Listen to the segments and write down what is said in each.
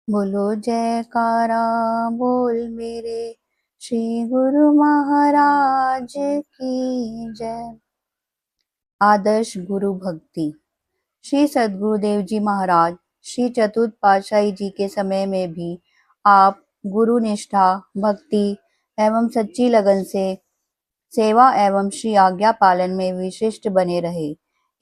बोलो जयकारा बोल मेरे श्री गुरु महाराज की जय। आदर्श गुरु भक्ति। श्री सद्गुरुदेव जी महाराज श्री चतुर्थ पातशाही जी के समय में भी आप गुरु निष्ठा, भक्ति एवं सच्ची लगन से सेवा एवं श्री आज्ञा पालन में विशिष्ट बने रहे।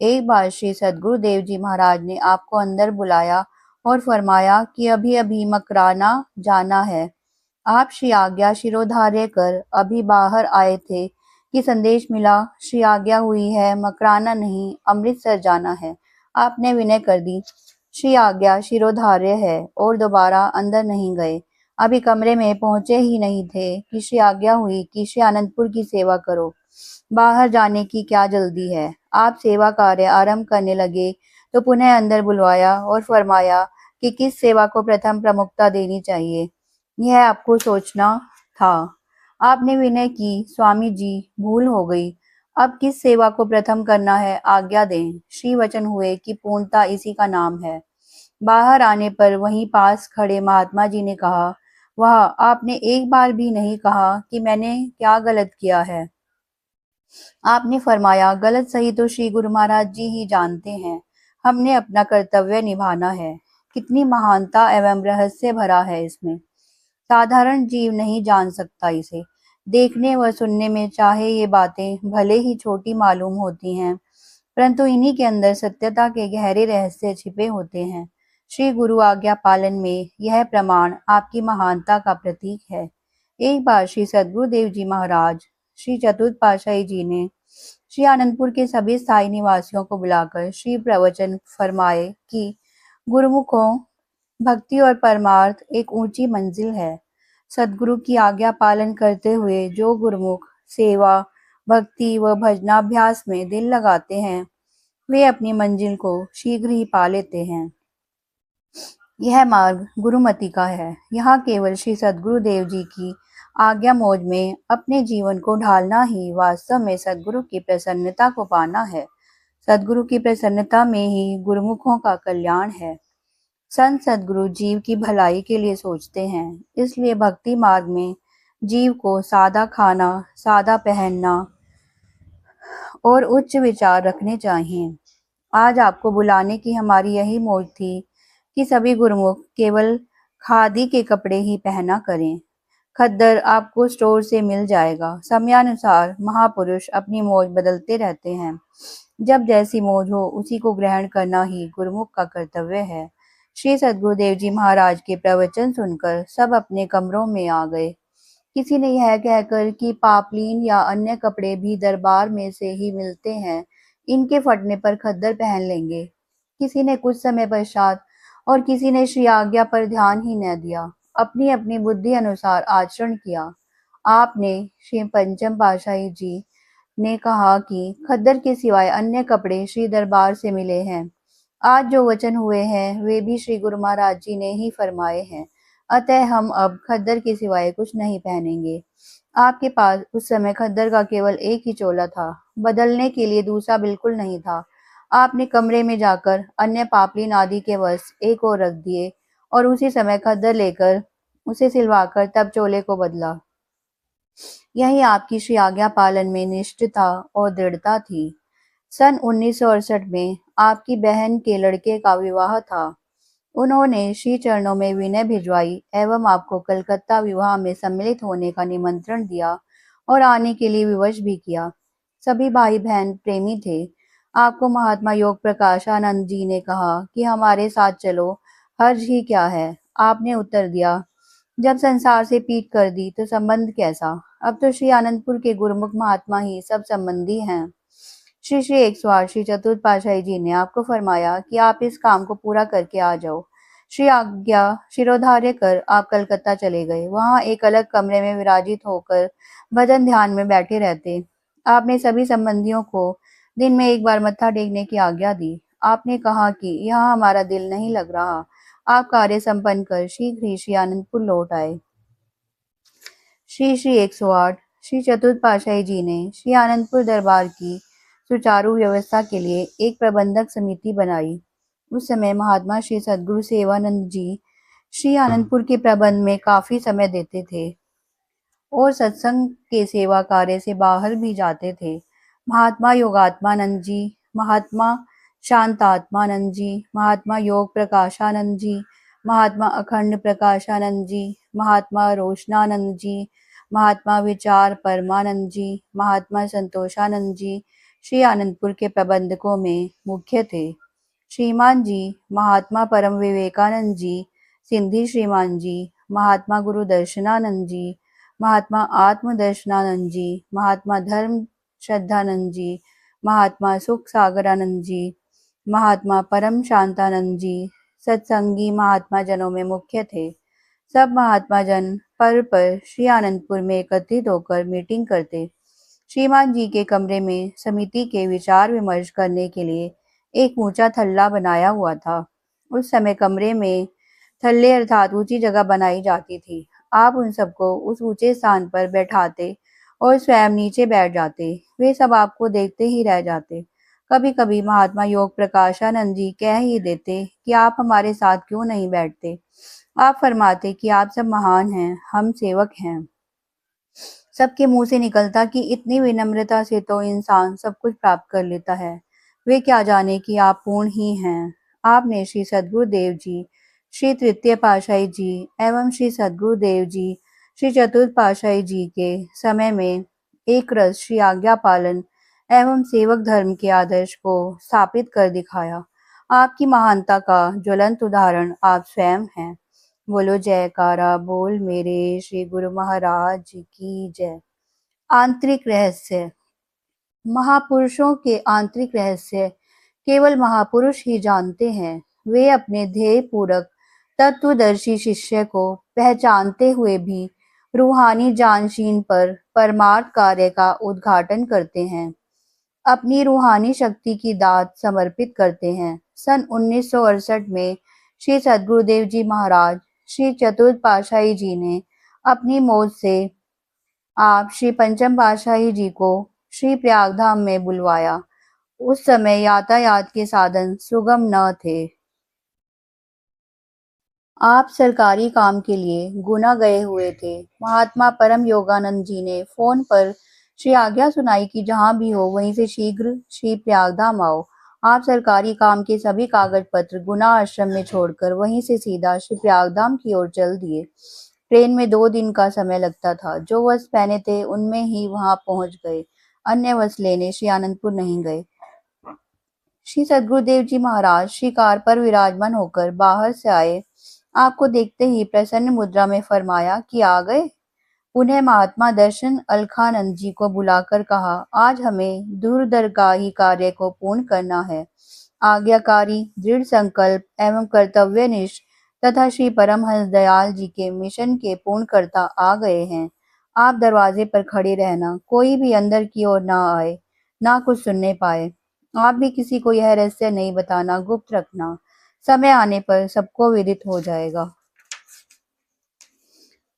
एक बार श्री सद्गुरुदेव जी महाराज ने आपको अंदर बुलाया और फरमाया कि अभी अभी मकराना जाना है। आप श्री आज्ञा शिरोधार्य कर अभी बाहर आए थे कि संदेश मिला, श्री आज्ञा हुई है, मकराना नहीं अमृतसर जाना है। आपने विनय कर दी, श्री आज्ञा शिरोधार्य है और दोबारा अंदर नहीं गए। अभी कमरे में पहुंचे ही नहीं थे कि श्री आज्ञा हुई कि श्री आनंदपुर की सेवा करो। बाहर जाने की क्या जल्दी है। आप सेवा कार्य आरंभ करने लगे तो पुनः अंदर बुलवाया और फरमाया कि किस सेवा को प्रथम प्रमुखता देनी चाहिए, यह आपको सोचना था। आपने विनय की, स्वामी जी भूल हो गई, अब किस सेवा को प्रथम करना है आज्ञा दें। श्री वचन हुए कि पूर्णता इसी का नाम है। बाहर आने पर वहीं पास खड़े महात्मा जी ने कहा, वाह, आपने एक बार भी नहीं कहा कि मैंने क्या गलत किया है। आपने फरमाया, गलत सही तो श्री गुरु महाराज जी ही जानते हैं, हमने अपना कर्तव्य निभाना है। कितनी महानता एवं रहस्य भरा है इसमें, साधारण जीव नहीं जान सकता इसे। देखने व सुनने में चाहे ये बातें भले ही छोटी मालूम होती हैं, परंतु इन्हीं के अंदर सत्यता के गहरे रहस्य छिपे होते हैं। श्री गुरु आज्ञा पालन में यह प्रमाण आपकी महानता का प्रतीक है। एक बार श्री सद्गुरुदेव जी महाराज श्री चतुर्थ पातशाही जी ने श्री आनंदपुर के सभी स्थायी निवासियों को बुलाकर श्री प्रवचन फरमाए कि गुरुमुखों, भक्ति और परमार्थ एक ऊंची मंजिल है। सद्गुरु की आज्ञा पालन करते हुए जो गुरुमुख सेवा, भक्ति व भजनाभ्यास में दिल लगाते हैं, वे अपनी मंजिल को शीघ्र ही पा लेते हैं। यह मार्ग गुरुमति का है। यहाँ केवल श्री सद्गुरुदेव जी की आज्ञा मौज में अपने जीवन को ढालना ही वास्तव में सद्गुरु की प्रसन्नता को पाना है। सद्गुरु की प्रसन्नता में ही गुरुमुखों का कल्याण है। संत सद्गुरु जीव की भलाई के लिए सोचते हैं, इसलिए भक्ति मार्ग में जीव को सादा खाना, सादा पहनना और उच्च विचार रखने चाहिए। आज आपको बुलाने की हमारी यही मौज थी कि सभी गुरुमुख केवल खादी के कपड़े ही पहना करें। खद्दर आपको स्टोर से मिल जाएगा। समयानुसार महापुरुष अपनी मौज बदलते रहते हैं। जब जैसी मौज हो उसी को ग्रहण करना ही गुरुमुख का कर्तव्य है। श्री सद्गुरुदेव जी महाराज के प्रवचन सुनकर सब अपने कमरों में आ गए। किसी ने यह कहकर कि पापलीन या अन्य कपड़े भी दरबार में से ही मिलते हैं, इनके फटने पर खद्दर पहन लेंगे। किसी ने कुछ समय पश्चात और किसी ने श्री आज्ञा पर ध्यान ही न दिया, अपनी अपनी बुद्धि अनुसार आचरण किया। आपने श्री पंचम पातशाही जी ने कहा कि खद्दर के सिवाय अन्य कपड़े श्री दरबार से मिले हैं। आज जो वचन हुए हैं वे भी श्री गुरु महाराज जी ने ही फरमाए हैं, अतः हम अब खद्दर के सिवाय कुछ नहीं पहनेंगे। आपके पास उस समय खद्दर का केवल एक ही चोला था, बदलने के लिए दूसरा बिल्कुल नहीं था। आपने कमरे में जाकर अन्य पापलीन आदि के वस्त्र एक ओर रख दिए और उसी समय खद्दर लेकर उसे सिलवाकर तब चोले को बदला। यही आपकी श्री आज्ञा पालन में निष्ठता और दृढ़ता थी। सन 1968 में आपकी बहन के लड़के का विवाह था। उन्होंने श्री चरणों में विनय भिजवाई एवं आपको कलकत्ता विवाह में सम्मिलित होने का निमंत्रण दिया और आने के लिए विवश भी किया। सभी भाई बहन प्रेमी थे। आपको महात्मा योग प्रकाश आनंद जी ने कहा कि हमारे साथ चलो, हर्ज ही क्या है। आपने उत्तर दिया, जब संसार से पीट कर दी तो संबंध कैसा। अब तो श्री आनंदपुर के गुरुमुख महात्मा ही सब संबंधी हैं। श्री श्री 108 श्री चतुर्थ पातशाही जी ने आपको फरमाया कि आप इस काम को पूरा करके आ जाओ। श्री आज्ञा शिरोधार्य कर आप कलकत्ता चले गए। वहां एक अलग कमरे में विराजित होकर भजन ध्यान में बैठे रहते। आपने सभी संबंधियों को दिन में एक बार मत्था टेकने की आज्ञा दी। आपने कहा कि यहाँ हमारा दिल नहीं लग रहा। आप कार्य संपन्न कर शीघ्र ही श्री आनंदपुर लौट आए। श्री श्री 108 श्री चतुर्थ पातशाही जी ने श्री आनंदपुर दरबार की सुचारू व्यवस्था के लिए एक प्रबंधक समिति बनाई। उस समय महात्मा श्री सद्गुरु सेवानंद जी श्री आनंदपुर के प्रबंध में काफी समय देते थे और सत्संग के सेवा कार्य से बाहर भी जाते थे। महात्मा योगात्मानंद जी, महात्मा शांतात्मानंद जी, महात्मा योग प्रकाशानंद जी, महात्मा अखंड प्रकाशानंद जी, महात्मा रोशनानंद जी, महात्मा विचार परमानंद जी, महात्मा संतोषानंद जी श्री आनंदपुर के प्रबंधकों में मुख्य थे। श्रीमान जी, महात्मा परम विवेकानंद जी, सिंधी श्रीमान जी, महात्मा गुरु दर्शनानंद जी, महात्मा आत्म दर्शनानंद जी, महात्मा धर्म श्रद्धानंद जी, महात्मा सुख सागरानंद जी, महात्मा परम शांतानंद जी सत्संगी महात्मा जनों में मुख्य थे। सब महात्मा जन पर्व पर श्री आनंदपुर में एकत्रित होकर मीटिंग करते। श्रीमान जी के कमरे में समिति के विचार विमर्श करने के लिए एक ऊंचा थल्ला बनाया हुआ था। उस समय कमरे में थल्ले अर्थात ऊंची जगह बनाई जाती थी। आप उन सबको उस ऊंचे स्थान पर बैठाते और स्वयं नीचे बैठ जाते। वे सब आपको देखते ही रह जाते। कभी कभी महात्मा योग प्रकाशानंद जी कह ही देते कि आप हमारे साथ क्यों नहीं बैठते। आप फरमाते कि आप सब महान हैं, हम सेवक हैं। सबके मुंह से निकलता कि इतनी विनम्रता से तो इंसान सब कुछ प्राप्त कर लेता है, वे क्या जाने कि आप पूर्ण ही हैं। आपने श्री सद्गुरुदेव जी, श्री तृतीय पातशाही जी एवं श्री सद्गुरुदेव जी, श्री चतुर्थ पातशाही जी के समय में एक रस श्री आज्ञा पालन एवं सेवक धर्म के आदर्श को स्थापित कर दिखाया। आपकी महानता का ज्वलंत उदाहरण आप स्वयं हैं। बोलो जयकारा बोल मेरे श्री गुरु महाराज की जय। आंतरिक रहस्य। महापुरुषों के आंतरिक रहस्य केवल महापुरुष ही जानते हैं। वे अपने ध्येय पूरक तत्वदर्शी शिष्य को पहचानते हुए भी रूहानी जानशीन पर परमार्थ कार्य का उद्घाटन करते हैं, अपनी रूहानी शक्ति की दात समर्पित करते हैं। सन 1968 में श्री सद्गुरुदेव जी महाराज श्री चतुर्थ पातशाही जी ने अपनी मौत से आप श्री पंचम पातशाही जी को श्री प्रयागधाम में बुलवाया। उस समय यातायात के साधन सुगम न थे। आप सरकारी काम के लिए गुना गए हुए थे। महात्मा परम योगानंद जी ने फोन पर श्री आज्ञा सुनाई कि जहां भी हो वहीं से शीघ्र श्री प्रयागधाम आओ। आप सरकारी काम के सभी कागज पत्र गुना आश्रम में छोड़कर वहीं से सीधा श्री प्रयागधाम की ओर चल दिए। ट्रेन में 2 दिन का समय लगता था। जो वस्त्र पहने थे उनमें ही वहां पहुंच गए। अन्य वस्त्र लेने श्री आनंदपुर नहीं गए। श्री सद्गुरुदेव जी महाराज श्री कार पर विराजमान होकर बाहर से आए। आपको देखते ही प्रसन्न मुद्रा में फरमाया कि आ गए। उन्हें महात्मा दर्शन अलखानंद जी को बुलाकर कहा, आज हमें दूरदरगाही कार्य को पूर्ण करना है। आज्ञाकारी, दृढ़ संकल्प एवं कर्तव्यनिष्ठ तथा श्री परमहंस दयाल जी के मिशन के पूर्णकर्ता आ गए हैं। आप दरवाजे पर खड़े रहना, कोई भी अंदर की ओर ना आए, ना कुछ सुनने पाए। आप भी किसी को यह रहस्य नहीं बताना, गुप्त रखना। समय आने पर सबको विदित हो जाएगा।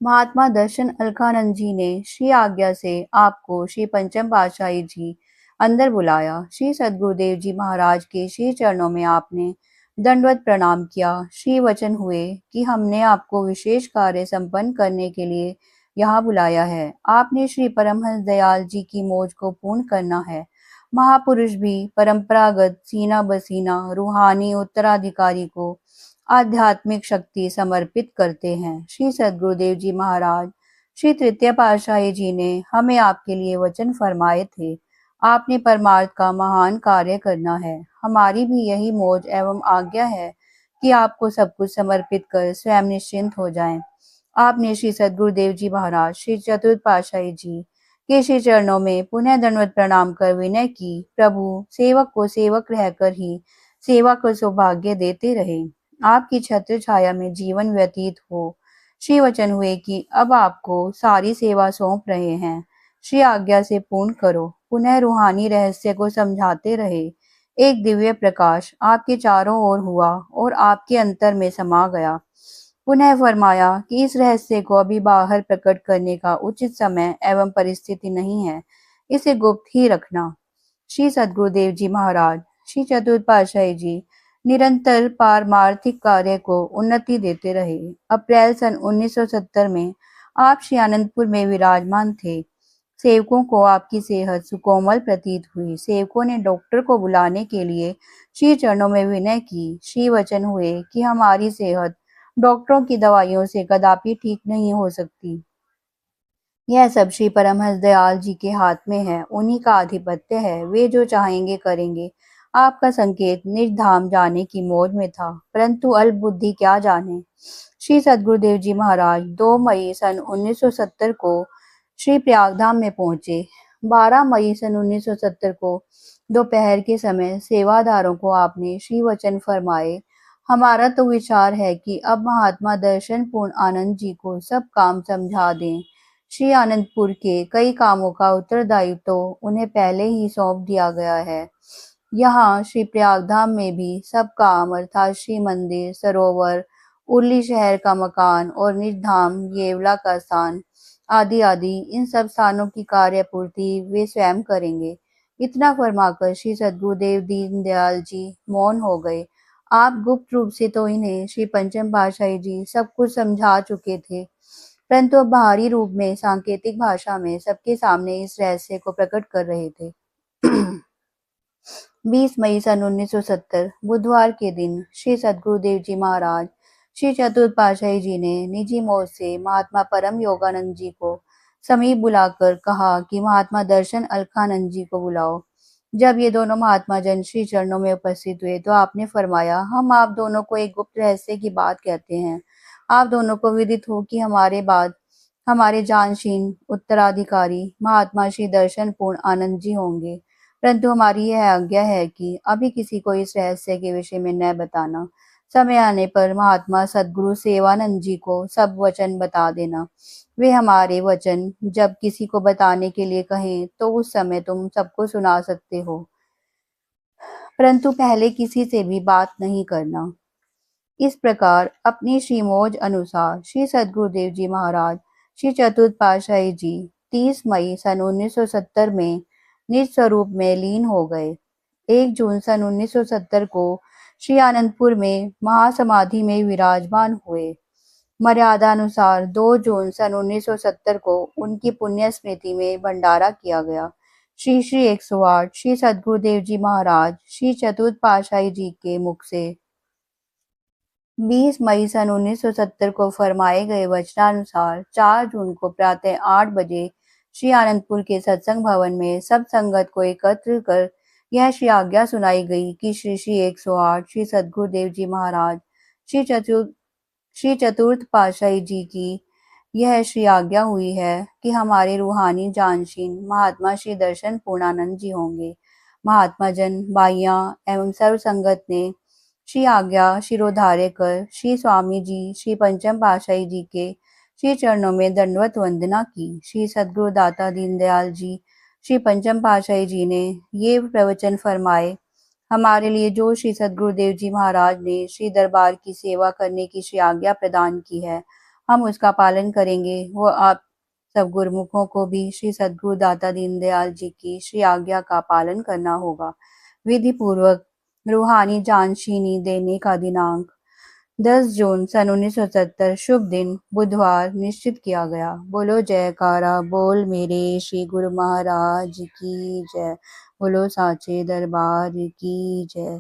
महात्मा दर्शन अलखानंद जी ने श्री आज्ञा से आपको श्री पंचम पातशाही जी अंदर बुलाया। श्री सद्गुरुदेव जी महाराज के श्री चरणों में आपने दंडवत प्रणाम किया। श्री वचन हुए कि हमने आपको विशेष कार्य संपन्न करने के लिए यहाँ बुलाया है। आपने श्री परमहंस दयाल जी की मौज को पूर्ण करना है। महापुरुष भी परंपरागत सीना बसीना रूहानी उत्तराधिकारी को आध्यात्मिक शक्ति समर्पित करते हैं। श्री सद्गुरुदेव जी महाराज श्री तृतीय पातशाही जी ने हमें आपके लिए वचन फरमाए थे। आपने परमार्थ का महान कार्य करना है। हमारी भी यही मौज एवं आज्ञा है कि आपको सब कुछ समर्पित कर स्वयं निश्चिंत हो जाएं। आपने श्री सद्गुरुदेव जी महाराज श्री चतुर्थ पातशाही जी के श्री चरणों में पुनः दंडवत प्रणाम कर विनय की, प्रभु सेवक को सेवक रहकर ही सेवा को सौभाग्य देते रहे। आपकी छत्र छाया में जीवन व्यतीत हो। श्री वचन हुए कि अब आपको सारी सेवा सौंप रहे हैं। श्री आज्ञा से पूर्ण करो। पुनः रूहानी रहस्य को समझाते रहे। एक दिव्य प्रकाश आपके चारों ओर हुआ और आपके अंतर में समा गया। पुनः फरमाया कि इस रहस्य को अभी बाहर प्रकट करने का उचित समय एवं परिस्थिति नहीं है, इसे गुप्त ही रखना। श्री सद्गुरुदेव जी महाराज श्री चतुर्थ पातशाही जी निरंतर पारमार्थिक कार्य को उन्नति देते रहे। अप्रैल सन 1970 में आप श्री आनंदपुर में विराजमान थे। सेवकों को आपकी सेहत सुकोमल प्रतीत हुई। सेवकों ने डॉक्टर को बुलाने के लिए श्री चरणों में विनय की। श्री वचन हुए कि हमारी सेहत डॉक्टरों की दवाइयों से कदापि ठीक नहीं हो सकती। यह सब श्री परमहंस दयाल जी के हाथ में है, उन्हीं का आधिपत्य है, वे जो चाहेंगे करेंगे। आपका संकेत निज धाम जाने की मौज में था, परंतु अल्प बुद्धि क्या जाने। श्री सद्गुरुदेव जी महाराज 2 मई सन 1970 को श्री प्रयागधाम में पहुंचे। 12 मई सन 1970 को दोपहर के समय सेवादारों को आपने श्री वचन फरमाए, हमारा तो विचार है कि अब महात्मा दर्शन पूर्ण आनंद जी को सब काम समझा दें। श्री आनंदपुर के कई कामों का उत्तरदायित्व तो उन्हें पहले ही सौंप दिया गया है। यहाँ श्री प्रयागधाम में भी सब काम अर्थात श्री मंदिर, सरोवर, उर्ली शहर का मकान और निज धाम येवला का स्थान आदि आदि इन सब स्थानों की कार्य पूर्ति वे स्वयं करेंगे। इतना फरमाकर श्री सद्गुरुदेव दीनदयाल जी मौन हो गए। आप गुप्त रूप से तो इन्हें श्री पंचम पातशाही जी सब कुछ समझा चुके थे, परंतु अब बाहरी रूप में सांकेतिक भाषा में सबके सामने इस रहस्य को प्रकट कर रहे थे। 20 मई सन 1970 बुधवार के दिन श्री सद्गुरुदेव जी महाराज श्री चतुर्थ पातशाही जी ने निजी मौज से महात्मा परम योगानंद जी को समीप बुलाकर कहा कि महात्मा दर्शन अलखानंद जी को बुलाओ। जब ये दोनों महात्मा जन श्री चरणों में उपस्थित हुए तो आपने फरमाया, हम आप दोनों को एक गुप्त रहस्य की बात कहते हैं। आप दोनों को विदित हो कि हमारे बाद हमारे जानशीन उत्तराधिकारी महात्मा श्री दर्शन पूर्ण आनंद जी होंगे, परंतु हमारी यह आज्ञा है कि अभी किसी को इस रहस्य के विषय में न बताना। समय आने पर महात्मा सद्गुरु सेवानंद जी को सब वचन बता देना। वे हमारे वचन जब किसी को बताने के लिए कहें तो उस समय तुम सबको सुना सकते हो, परंतु पहले किसी से भी बात नहीं करना। इस प्रकार अपनी श्रीमोज अनुसार श्री सद्गुरुदेव जी महाराज श्री चतुर्थ पातशाही जी 30 मई सन 1970 में निज स्वरूप में लीन हो गए। 1 जून सन 1970 को श्री आनंदपुर में महासमाधि में विराजमान हुए। मर्यादा अनुसार 2 जून सन 1970 को उनकी पुण्य स्मृति में भंडारा किया गया। श्री श्री 108 श्री सद्गुरुदेव जी महाराज श्री चतुर्थ पातशाही जी के मुख से 20 मई सन 1970 को फरमाए गए वचनानुसार 4 जून को प्रातः 8 बजे श्री आनंदपुर के सत्संग भवन में सब संगत को एकत्र कर यह श्री आज्ञा सुनाई गई कि श्री श्री 108 श्री सद्गुरुदेव जी महाराज श्री चतुर्थ पातशाही जी की यह श्री आज्ञा हुई है कि हमारे रूहानी जानशीन महात्मा श्री दर्शन पूर्णानंद जी होंगे। महात्मा जन, बाइयां एवं सर्व संगत ने श्री आज्ञा शिरोधार्य कर श्री स्वामी जी श्री पंचम पातशाही जी के श्री चरणों में दंडवत वंदना की। श्री सद्गुरु दाता दीनदयाल जी श्री पंचम पातशाही जी ने ये प्रवचन फरमाए, हमारे लिए जो श्री सद्गुरुदेव जी महाराज ने श्री दरबार की सेवा करने की श्री आज्ञा प्रदान की है, हम उसका पालन करेंगे। वो आप सब गुरुमुखों को भी श्री सद्गुरु दाता दीनदयाल जी की श्री आज्ञा का पालन करना होगा। विधि पूर्वक रूहानी जानशीनी देने का दिनांक 10 जून सन 1970 शुभ दिन बुधवार निश्चित किया गया। बोलो जयकारा बोल मेरे श्री गुरु महाराज की जय। बोलो साचे दरबार की जय।